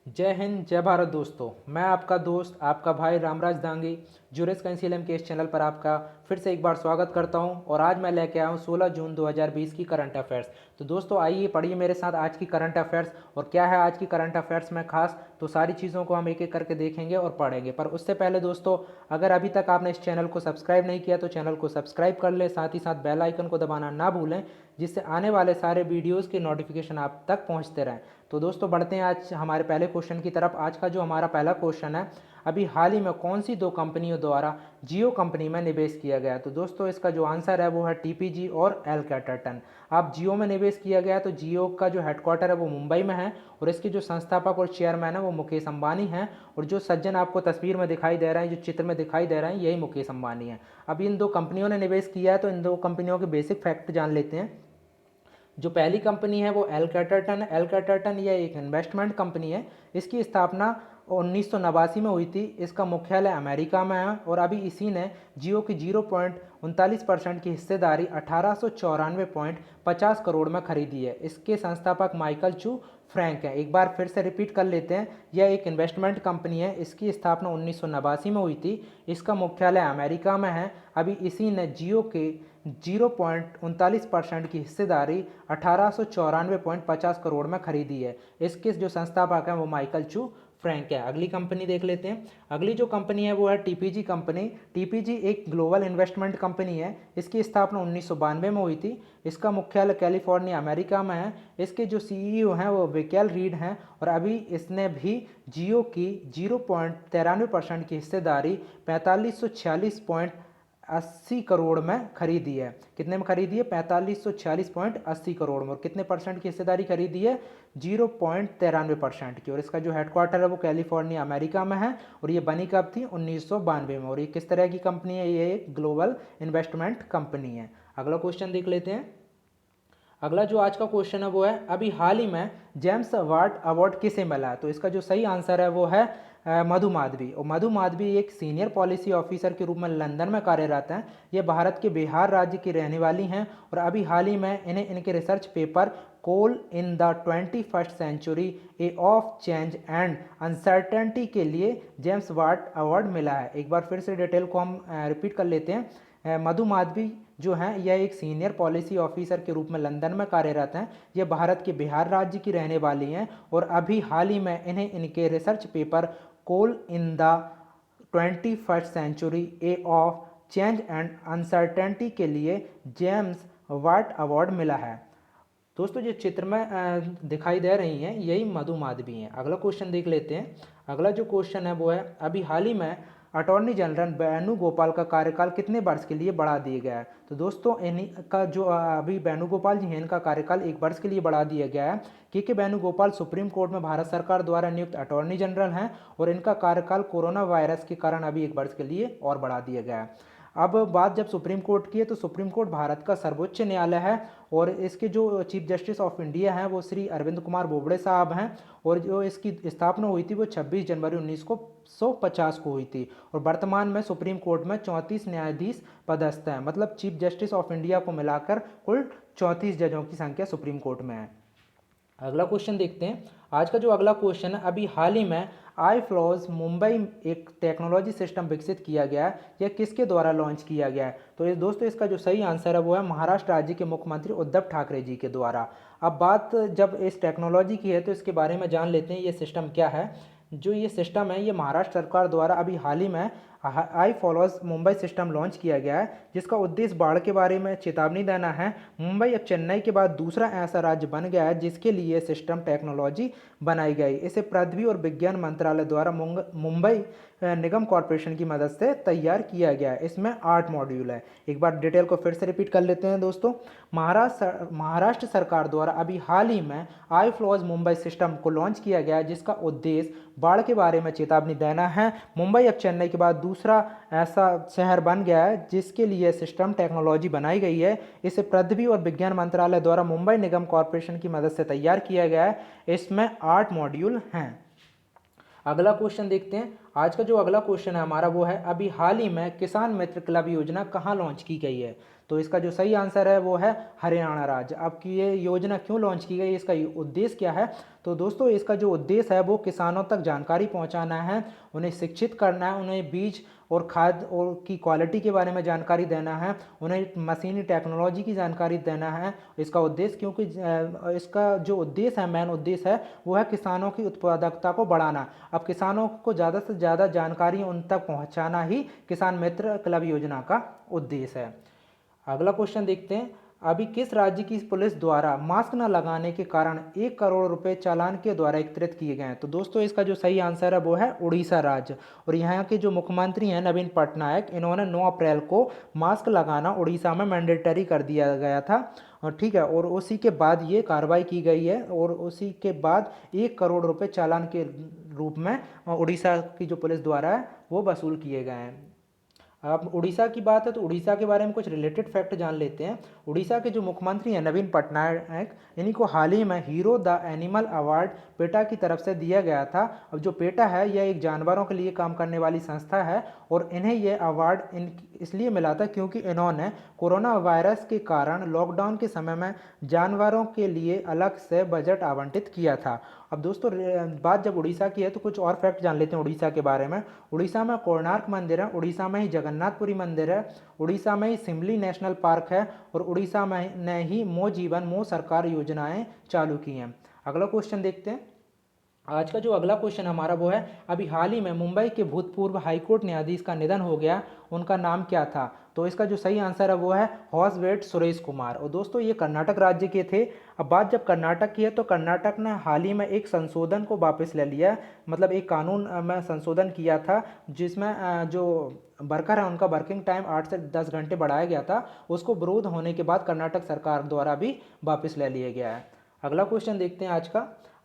जय हिंद जय भारत दोस्तों। मैं आपका दोस्त आपका भाई रामराज दांगी जुरेस कंसीलम के इस चैनल पर आपका फिर से एक बार स्वागत करता हूं। और आज मैं लेके आया हूं 16 जून 2020 की करंट अफेयर्स। तो दोस्तों आइए पढ़िए मेरे साथ आज की करंट अफेयर्स। और क्या है आज की करंट अफेयर्स में खास, तो सारी चीज़ों को हम एक एक करके देखेंगे और पढ़ेंगे। पर उससे पहले दोस्तों, अगर अभी तक आपने इस चैनल को सब्सक्राइब नहीं किया तो चैनल को सब्सक्राइब कर ले, साथ ही साथ बेल आइकन को दबाना ना भूलें, जिससे आने वाले सारे वीडियोज़ के नोटिफिकेशन आप तक पहुँचते रहें। तो दोस्तों बढ़ते हैं आज हमारे पहले क्वेश्चन की तरफ। आज का जो हमारा पहला क्वेश्चन है, अभी हाल ही में कौन सी दो कंपनियों द्वारा जियो कंपनी में निवेश किया गया? तो दोस्तों इसका जो आंसर है वो है टीपीजी और एल कैटरटन। आप जियो में निवेश किया गया, तो जियो का जो हेडक्वार्टर है वो मुंबई में है और इसके जो संस्थापक और चेयरमैन है वो मुकेश अंबानी हैं। और जो सज्जन आपको तस्वीर में दिखाई दे रहे हैं, जो चित्र में दिखाई दे रहे हैं, यही मुकेश अंबानी है। अब इन दो कंपनियों ने निवेश किया है, तो इन दो कंपनियों के बेसिक फैक्ट जान लेते हैं। जो पहली कंपनी है वो एल कैटरटन है। एल कैटरटन यह एक इन्वेस्टमेंट कंपनी है। इसकी स्थापना 1989 में हुई थी। इसका मुख्यालय अमेरिका में है और अभी इसी ने जियो की 0.39% की हिस्सेदारी 1894.50 करोड़ में खरीदी है। इसके संस्थापक माइकल चू फ्रैंक हैं। एक बार फिर से रिपीट कर लेते हैं, यह एक इन्वेस्टमेंट कंपनी है। इसकी स्थापना 1989 में हुई थी। इसका मुख्यालय अमेरिका में है। अभी इसी ने जियो के 0.39% की हिस्सेदारी 1894.50 करोड़ में खरीदी है। इसके जो संस्थापक हैं वो माइकल चू फ्रैंक है। अगली कंपनी देख लेते हैं। अगली जो कंपनी है वो है टीपीजी कंपनी। टीपीजी एक ग्लोबल इन्वेस्टमेंट कंपनी है। इसकी स्थापना 1992 में हुई थी। इसका मुख्यालय कैलिफोर्निया अमेरिका में है। इसके जो सीईओ हैं वो विकल रीड हैं और अभी इसने भी जियो की 0.93% की हिस्सेदारी 4546.80 करोड़ में खरीदी है। कितने में खरीदी है? 4546.80 करोड़ में। और कितने परसेंट की हिस्सेदारी खरीदी है? 0.93% की। और इसका जो हेडक्वार्टर है वो कैलिफोर्निया अमेरिका में है। और ये बनी कब थी? 1992 में। और ये किस तरह की कंपनी है? ये एक ग्लोबल इन्वेस्टमेंट कंपनी है। अगला क्वेश्चन देख लेते हैं। अगला जो आज का क्वेश्चन है वो है, अभी हाल ही में जेम्स अवार्ड किसे मिला है? तो इसका जो सही आंसर है वो है मधु माधवी। और मधु माधवी एक सीनियर पॉलिसी ऑफिसर के रूप में लंदन में कार्यरत हैं। ये भारत के बिहार राज्य की रहने वाली हैं और अभी हाल ही में इन्हें इनके research paper call in the 21st century a of change and uncertainty के लिए जेम्स वाट अवार्ड मिला है। एक बार फिर से डिटेल को हम रिपीट कर लेते हैं। मधु माधवी जो हैं यह एक सीनियर पॉलिसी ऑफिसर के रूप में लंदन में कार्यरत हैं। ये भारत के बिहार राज्य की रहने वाली हैं और अभी हाल ही में इन्हें इनके research paper call in the 21st century a of change and uncertainty के लिए जेम्स वाट अवार्ड मिला है। दोस्तों जो चित्र में दिखाई दे रही हैं यही मधु माधवी हैं। अगला क्वेश्चन देख लेते हैं। अगला जो क्वेश्चन है वो है, अभी हाल ही में अटॉर्नी जनरल वेणुगोपाल का कार्यकाल कितने वर्ष के लिए बढ़ा दिया गया है? तो दोस्तों इन्हीं का जो अभी वेणुगोपाल जी हैं इनका कार्यकाल 1 वर्ष के लिए बढ़ा दिया गया है। के वेणुगोपाल सुप्रीम कोर्ट में भारत सरकार द्वारा नियुक्त अटॉर्नी जनरल हैं और इनका कार्यकाल कोरोना वायरस के कारण अभी 1 वर्ष के लिए और बढ़ा दिया गया है। अब बात जब सुप्रीम कोर्ट की है, तो सुप्रीम कोर्ट भारत का सर्वोच्च न्यायालय है और इसके जो चीफ जस्टिस ऑफ इंडिया हैं वो श्री अरविंद कुमार बोबड़े साहब हैं। और जो इसकी स्थापना हुई थी वो 26 जनवरी 1950 को हुई थी। और वर्तमान में सुप्रीम कोर्ट में 34 न्यायाधीश पदस्थ हैं। मतलब चीफ जस्टिस ऑफ इंडिया को मिलाकर कुल 34 जजों की संख्या सुप्रीम कोर्ट में है। अगला क्वेश्चन देखते हैं। आज का जो अगला क्वेश्चन है, अभी हाल ही में आई फ्लॉज मुंबई एक टेक्नोलॉजी सिस्टम विकसित किया गया है। यह किसके द्वारा लॉन्च किया गया है? तो ये दोस्तों इसका जो सही आंसर है वो है महाराष्ट्र राज्य के मुख्यमंत्री उद्धव ठाकरे जी के द्वारा। अब बात जब इस टेक्नोलॉजी की है तो इसके बारे में जान लेते हैं ये सिस्टम क्या है। जो ये सिस्टम है ये महाराष्ट्र सरकार द्वारा अभी हाल ही में आई फॉलोअर्स मुंबई सिस्टम लॉन्च किया गया है, जिसका उद्देश्य बाढ़ के बारे में चेतावनी देना है। मुंबई अब चेन्नई के बाद दूसरा ऐसा राज्य बन गया है जिसके लिए सिस्टम टेक्नोलॉजी बनाई गई। इसे पृथ्वी और विज्ञान मंत्रालय द्वारा मुंबई निगम कॉरपोरेशन की मदद से तैयार किया गया है। इसमें 8 मॉड्यूल है। एक बार डिटेल को फिर से रिपीट कर लेते हैं दोस्तों। महाराष्ट्र सरकार द्वारा अभी हाल ही में आई फ्लॉज मुंबई सिस्टम को लॉन्च किया गया है, जिसका उद्देश्य बाढ़ के बारे में चेतावनी देना है। मुंबई अब चेन्नई के बाद दूसरा ऐसा शहर बन गया है जिसके लिए सिस्टम टेक्नोलॉजी बनाई गई है। इसे पृथ्वी और विज्ञान मंत्रालय द्वारा मुंबई निगम कॉरपोरेशन की मदद से तैयार किया गया है। इसमें 8 मॉड्यूल हैं। अगला क्वेश्चन देखते हैं। आज का जो अगला क्वेश्चन है हमारा वो है, अभी हाल ही में किसान मित्र क्लब योजना कहाँ लॉन्च की गई है? तो इसका जो सही आंसर है वो है हरियाणा राज्य। अब की ये योजना क्यों लॉन्च की गई, इसका उद्देश्य क्या है? तो दोस्तों इसका जो उद्देश्य है वो किसानों तक जानकारी पहुंचाना है, उन्हें शिक्षित करना है, उन्हें बीज और खाद और की क्वालिटी के बारे में जानकारी देना है, उन्हें मशीनी टेक्नोलॉजी की जानकारी देना है। इसका उद्देश्य, क्योंकि इसका जो उद्देश्य है, मेन उद्देश्य है वो है किसानों की उत्पादकता को बढ़ाना। अब किसानों को ज़्यादा से ज़्यादा जानकारी उन तक पहुंचाना ही किसान मित्र क्लब योजना का उद्देश्य है। अगला क्वेश्चन देखते हैं, अभी किस राज्य की पुलिस द्वारा मास्क न लगाने के कारण 1 करोड़ रुपए चालान के द्वारा एकत्रित किए गए हैं? तो दोस्तों इसका जो सही आंसर है वो है उड़ीसा राज्य। और यहाँ के जो मुख्यमंत्री हैं नवीन पटनायक, इन्होंने 9 अप्रैल को मास्क लगाना उड़ीसा में मैंडेटरी कर दिया गया था, और ठीक है, और उसी के बाद ये कार्रवाई की गई है, और उसी के बाद 1 करोड़ रुपए चालान के रूप में उड़ीसा की जो पुलिस द्वारा है वो वसूल किए गए हैं। अब उड़ीसा की बात है तो उड़ीसा के बारे में कुछ रिलेटेड फैक्ट जान लेते हैं। उड़ीसा के जो मुख्यमंत्री हैं नवीन पटनायक, इन्हीं को हाल ही में hero the animal award PETA की तरफ से दिया गया था। अब जो पेटा है यह एक जानवरों के लिए काम करने वाली संस्था है, और इन्हें यह अवार्ड इसलिए मिला था क्योंकि इन्होंने कोरोना वायरस के कारण लॉकडाउन के समय में जानवरों के लिए अलग से बजट आवंटित किया था। अब दोस्तों बात जब उड़ीसा की है तो कुछ और फैक्ट जान लेते हैं उड़ीसा के बारे में। उड़ीसा में कोणार्क मंदिर है, उड़ीसा में ही जगन्नाथपुरी मंदिर है, उड़ीसा में ही सिमली नेशनल पार्क है, और उड़ीसा में ने ही मो जीवन मो सरकार योजनाएं चालू की हैं। अगला क्वेश्चन देखते हैं। आज का जो अगला क्वेश्चन हमारा वो है, अभी हाल ही में मुंबई के भूतपूर्व हाईकोर्ट न्यायाधीश का निधन हो गया, उनका नाम क्या था? तो इसका जो सही आंसर है वो है हॉसवेट सुरेश कुमार। और दोस्तों ये कर्नाटक राज्य के थे। अब बात जब कर्नाटक की है तो कर्नाटक ने हाल ही में एक संशोधन को वापस ले लिया, मतलब एक कानून में संशोधन किया था जिसमें जो वर्कर है उनका वर्किंग टाइम 8 से 10 घंटे बढ़ाया गया था। उसको विरोध होने के बाद कर्नाटक सरकार द्वारा भी वापस ले लिया गया है। अगला क्वेश्चन देखते हैं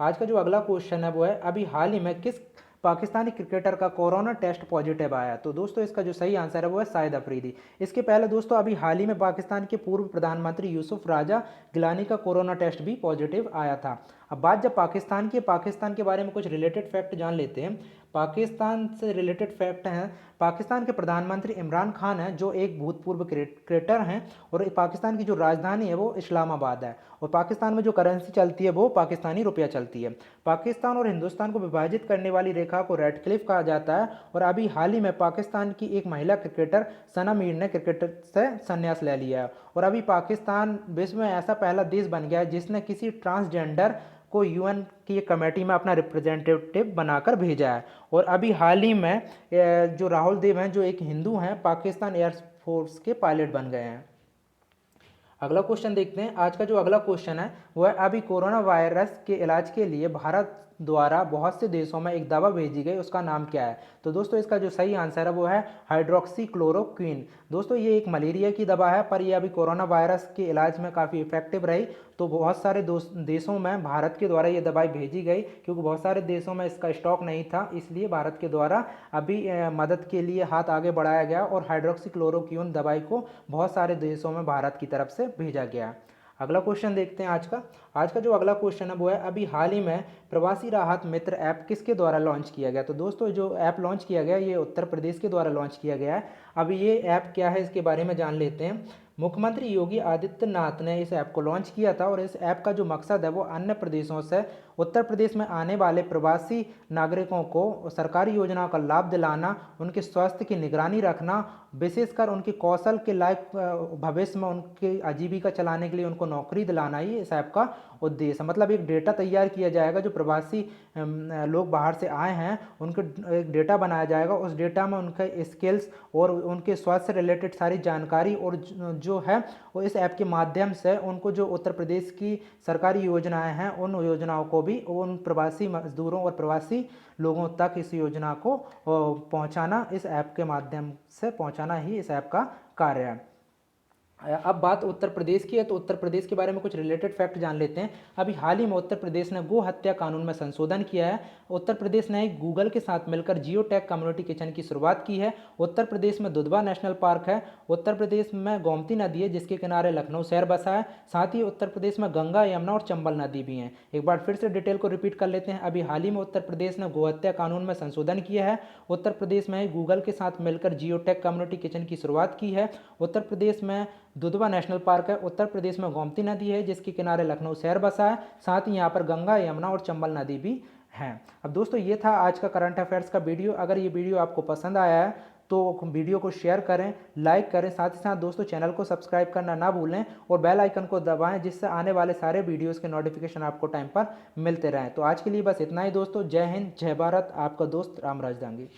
आज का जो अगला क्वेश्चन है वो है, अभी हाल ही में किस पाकिस्तानी क्रिकेटर का कोरोना टेस्ट पॉजिटिव आया? तो दोस्तों इसका जो सही आंसर है वो है शाहिद अफरीदी। इसके पहले दोस्तों अभी हाल ही में पाकिस्तान के पूर्व प्रधानमंत्री यूसुफ राजा गिलानी का कोरोना टेस्ट भी पॉजिटिव आया था। अब बात जब पाकिस्तान के बारे में कुछ रिलेटेड फैक्ट जान लेते हैं। पाकिस्तान से रिलेटेड फैक्ट हैं, पाकिस्तान के प्रधानमंत्री इमरान खान हैं जो एक भूतपूर्व क्रिकेटर हैं, और पाकिस्तान की जो राजधानी है वो इस्लामाबाद है, और पाकिस्तान में जो करेंसी चलती है वो पाकिस्तानी रुपया चलती है। पाकिस्तान और हिंदुस्तान को विभाजित करने वाली रेखा को रेड क्लिफ कहा जाता है, और अभी हाल ही में पाकिस्तान की एक महिला क्रिकेटर सना मीर ने क्रिकेट से संन्यास ले लिया है, और अभी पाकिस्तान विश्व में ऐसा पहला देश बन गया है जिसने किसी ट्रांसजेंडर को यूएन की कमेटी में अपना रिप्रेजेंटेटिव बनाकर भेजा है। और अभी हाल ही में जो राहुल देव हैं जो एक हिंदू हैं, पाकिस्तान एयरफोर्स के पायलट बन गए हैं। अगला क्वेश्चन देखते हैं। आज का जो अगला क्वेश्चन है वो है, अभी कोरोना वायरस के इलाज के लिए भारत द्वारा बहुत से देशों में एक दवा भेजी गई, उसका नाम क्या है? तो दोस्तों इसका जो सही आंसर है वो है हाइड्रोक्सीक्लोरोक्विन। दोस्तों ये एक मलेरिया की दवा है, पर ये अभी कोरोना वायरस के इलाज में काफ़ी इफेक्टिव रही, तो बहुत सारे देशों में भारत के द्वारा ये दवाई भेजी गई, क्योंकि बहुत सारे देशों में इसका स्टॉक नहीं था, इसलिए भारत के द्वारा अभी मदद के लिए हाथ आगे बढ़ाया गया, और हाइड्रोक्सीक्लोरोक्विन दवाई को बहुत सारे देशों में भारत की तरफ से भेजा गया। अगला क्वेश्चन देखते हैं आज का जो अगला क्वेश्चन है वो है, अभी हाल ही में प्रवासी राहत मित्र ऐप किसके द्वारा लॉन्च किया गया? तो दोस्तों जो ऐप लॉन्च किया गया ये उत्तर प्रदेश के द्वारा लॉन्च किया गया है। अभी ये ऐप क्या है इसके बारे में जान लेते हैं। मुख्यमंत्री योगी आदित्यनाथ ने इस ऐप को लॉन्च किया था, और इस ऐप का जो मकसद है वो अन्य प्रदेशों से उत्तर प्रदेश में आने वाले प्रवासी नागरिकों को सरकारी योजनाओं का लाभ दिलाना, उनके स्वास्थ्य की निगरानी रखना, विशेषकर उनके कौशल के लायक भविष्य में उनकी आजीविका चलाने के लिए उनको नौकरी दिलाना ही इस ऐप का उद्देश्य। मतलब एक डेटा तैयार किया जाएगा, जो प्रवासी लोग बाहर से आए हैं उनके एक डेटा बनाया जाएगा, उस डेटा में उनके स्किल्स और उनके स्वास्थ्य से रिलेटेड सारी जानकारी और जो है वो इस ऐप के माध्यम से उनको जो उत्तर प्रदेश की सरकारी योजनाएं हैं उन योजनाओं को भी उन प्रवासी मजदूरों और प्रवासी लोगों तक इस योजना को पहुंचाना, इस ऐप के माध्यम से पहुंचाना ही इस ऐप का कार्य है। अब बात उत्तर प्रदेश की है, तो उत्तर प्रदेश के बारे में कुछ रिलेटेड फैक्ट जान लेते हैं। अभी हाल ही में उत्तर प्रदेश ने गो हत्या कानून में संशोधन किया है। उत्तर प्रदेश ने गूगल के साथ मिलकर जियो टैग कम्युनिटी किचन की शुरुआत की है। उत्तर प्रदेश में दुधवा नेशनल पार्क है। उत्तर प्रदेश में गोमती नदी है जिसके किनारे लखनऊ शहर बसा है। साथ ही उत्तर प्रदेश में गंगा, यमुना और चंबल नदी भी हैं। एक बार फिर से डिटेल को रिपीट कर लेते हैं। अभी हाल ही में उत्तर प्रदेश ने गो हत्या कानून में संशोधन किया है। उत्तर प्रदेश में गूगल के साथ मिलकर जियो टैग कम्युनिटी किचन की शुरुआत की है। उत्तर प्रदेश में दुधवा नेशनल पार्क है। उत्तर प्रदेश में गोमती नदी है जिसके किनारे लखनऊ शहर बसा है। साथ ही यहाँ पर गंगा, यमुना और चंबल नदी भी हैं। अब दोस्तों ये था आज का करंट अफेयर्स का वीडियो। अगर ये वीडियो आपको पसंद आया है तो वीडियो को शेयर करें, लाइक करें, साथ ही साथ दोस्तों चैनल को सब्सक्राइब करना ना भूलें और बेल आइकन को दबाएं जिससे आने वाले सारे वीडियोस के नोटिफिकेशन आपको टाइम पर मिलते रहें। तो आज के लिए बस इतना ही दोस्तों। जय हिंद, जय भारत। आपका दोस्त राम राजदांगी।